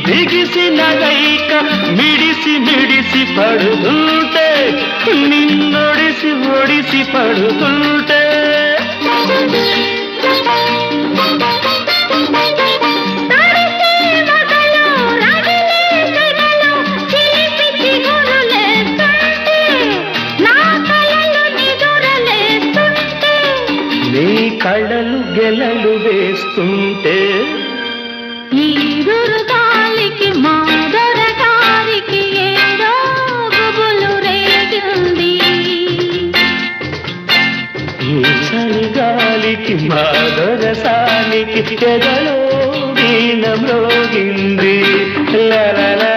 బిగిసిన రైక మిడిసి మిడిసి పడుతుంటే నిన్నొడిసి ఒడిసి పడుతుంటే నీ కళ్ళలు గెలలు వేస్తుంటే ఈదురుగాలికి మాదొరగారికి ఏదో గుబులు రేగింది ఈ చలిగాలికి మాదొరసానికి ఎదలో వీణ మ్రోగింది లా లా లా